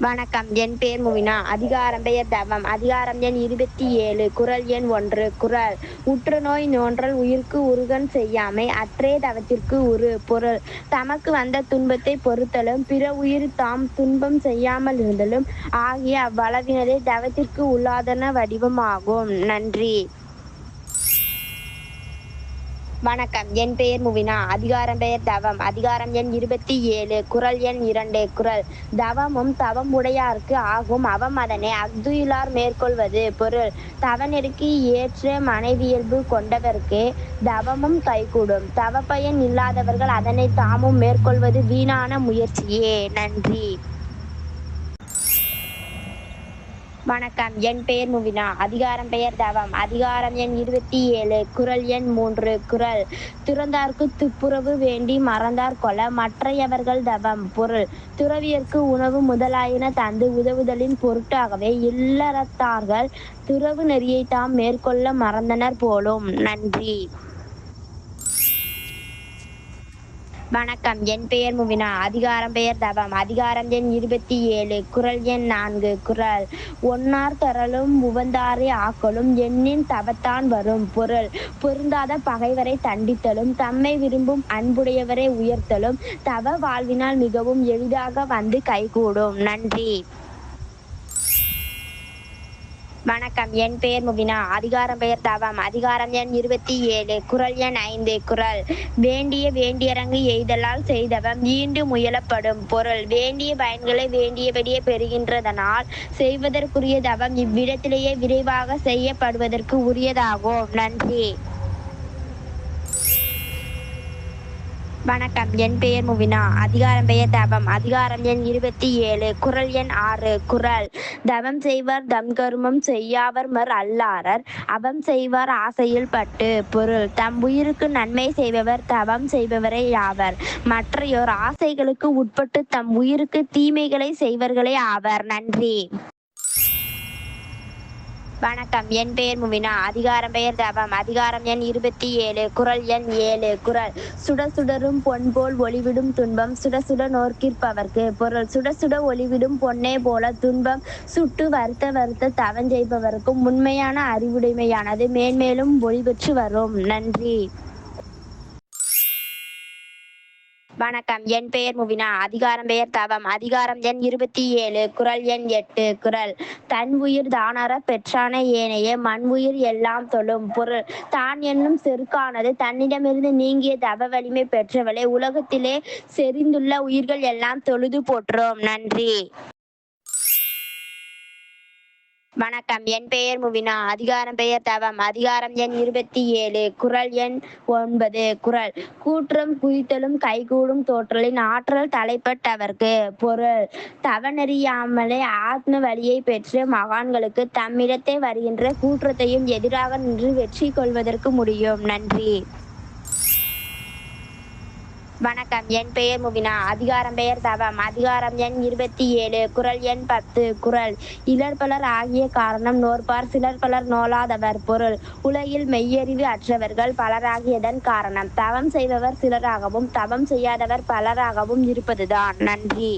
வணக்கம். என் பேர் முவினா. அதிகாரம் பெயர் தவம். அதிகாரம் எண் 27. குறள் எண் 1. குறள்: உற்றுநோய் நோன்றல் உயிர்க்கு உறுகண் செய்யாமை அற்றே தவத்திற்கு உறு. பொருள்: தமக்கு வந்த துன்பத்தைப் பொறுத்தலும் பிற உயிர் தாம் துன்பம் செய்யாமல் இருத்தலும் ஆகிய அவ்வளவினதே தவத்திற்கு உள்ளாதன வடிவம் ஆகும். நன்றி. வணக்கம். என் பெயர் முவினா. அதிகாரம் பெயர் தவம். அதிகாரம் எண் 27. குறள் எண் 2. குறள்: தவமும் தவம் உடையார்க்கு ஆகும் அவம் அதனை அஃதுயிலார் மேற்கொள்வது. பொருள்: தவநெறிக்கு ஏற்ற மனைவியல்பு கொண்டவர்க்கே தவமும் கைகூடும். தவப்பயன் இல்லாதவர்கள் அதனைத் தாமும் மேற்கொள்வது வீணான முயற்சியே. நன்றி. வணக்கம். என் பெயர் முவினா. அதிகாரம் பெயர் தவம். அதிகாரம் எண் 27. குறள் எண் 3. குறள்: துறந்தார்க்குத் துப்புரவு வேண்டி மறந்தார் கொல மற்றையவர்கள் தவம். பொருள்: துறவியர்க்கு உணவு முதலாயின தந்து உதவுதலின் பொருட்டாகவே இல்லறத்தார்கள் துறவு நெறியைத் தாம் மேற்கொள்ள மறந்தனர் போலும். நன்றி. வணக்கம். என் பெயர் முவினா. அதிகாரம் பெயர் தவம். அதிகாரம் எண் 27. குறள் எண் 4. குறள்: ஒன்னார் தரலும் உவந்தாரை ஆக்கலும் எண்ணின் தவத்தான் வரும். பொருள்: பொருந்தாத பகைவரை தண்டித்தலும் தம்மை விரும்பும் அன்புடையவரை உயர்த்தலும் தவ வாழ்வினால் மிகவும் எளிதாக வந்து கைகூடும். நன்றி. வணக்கம். என் பெயர் முவினா. அதிகாரம் பெயர் தவம். அதிகாரம் எண் 27. குறள் எண் 5. குறள்: வேண்டிய வேண்டியரங்கு எய்தலால் செய்தவம் ஈண்டு முயலப்படும். பொருள்: வேண்டிய பயன்களை வேண்டியபடியே பெறுகின்றதனால் செய்வதற்குரிய தவம் இவ்விடத்திலேயே விரைவாக செய்யப்படுவதற்கு உரியதாகும். நன்றி. வணக்கம். என் பெயர் முவினா. அதிகாரம் பெயர் தவம். அதிகாரம் எண் 27. குறள் எண் 6. குறள்: தவம் செய்வார் தம்கருமம் செய்யாவர்மற் அல்லாரர் அவம் செய்வார் ஆசையில் பட்டு. பொருள்: தம் உயிருக்கு நன்மை செய்பவர் தவம் செய்பவரே யாவர். மற்றையோர் ஆசைகளுக்கு உட்பட்டு தம் உயிருக்கு தீமைகளை செய்வர்களே ஆவர். நன்றி. வணக்கம். என் பெயர் முவினா. அதிகாரம் பெயர் தவம். அதிகாரம் எண் 27. குறள் எண் 7. குறள்: சுட சுடரும் பொன்போல் ஒளிவிடும் துன்பம் சுட சுட நோக்கிற்பவர்க்கு. பொருள்: சுட சுட ஒளிவிடும் பொன்னே போல துன்பம் சுட்டு வருத்த வருத்த தவஞ்செய்பவர்க்கும் உண்மையான அறிவுடைமையானது மேன்மேலும் ஒளிபெற்று வரும். நன்றி. வணக்கம். என் பெயர் முவினா. அதிகாரம் பெயர் தவம். அதிகாரம் எண் 27. குறள் எண் 8. குறள்: தன் உயிர் தானறப் பெற்றானை ஏனைய மன் உயிர் எல்லாம் தொழும். பொருள்: தான் என்னும் செருக்கானது தன்னிடமிருந்து நீங்கிய தவ வலிமை பெற்றவளை உலகத்திலே செறிந்துள்ள உயிர்கள் எல்லாம் தொழுது போற்றும். நன்றி. வணக்கம். என் பெயர் முவினா. அதிகாரம் பெயர் தவம். அதிகாரம் எண் 27. குறள் எண் 9. குறள்: கூற்றம் குறித்தலும் கைகூடும் தோற்றலின் ஆற்றல் தலைப்பட்டவர்க்கு. பொருள்: தவநெறியாமலே ஆத்ம வலியைப் பெற்ற மகான்களுக்கு தம்மிடத்தே வருகின்ற கூற்றத்தையும் எதிராக நின்று வெற்றி கொள்வதற்கு முடியும். நன்றி. வணக்கம். என் பெயர் முவினா. அதிகாரம் பெயர் தவம். அதிகாரம் எண் 27. குறள் எண் 10. குறள்: இலர்பலர் ஆகிய காரணம் நோற்பார் சிலர்பலர் நோலாதவர். பொருள்: உலகில் மெய்யறிவு அற்றவர்கள் பலராகியதன் காரணம் தவம் செய்பவர் சிலராகவும் தவம் செய்யாதவர் பலராகவும் இருப்பதுதான். நன்றி.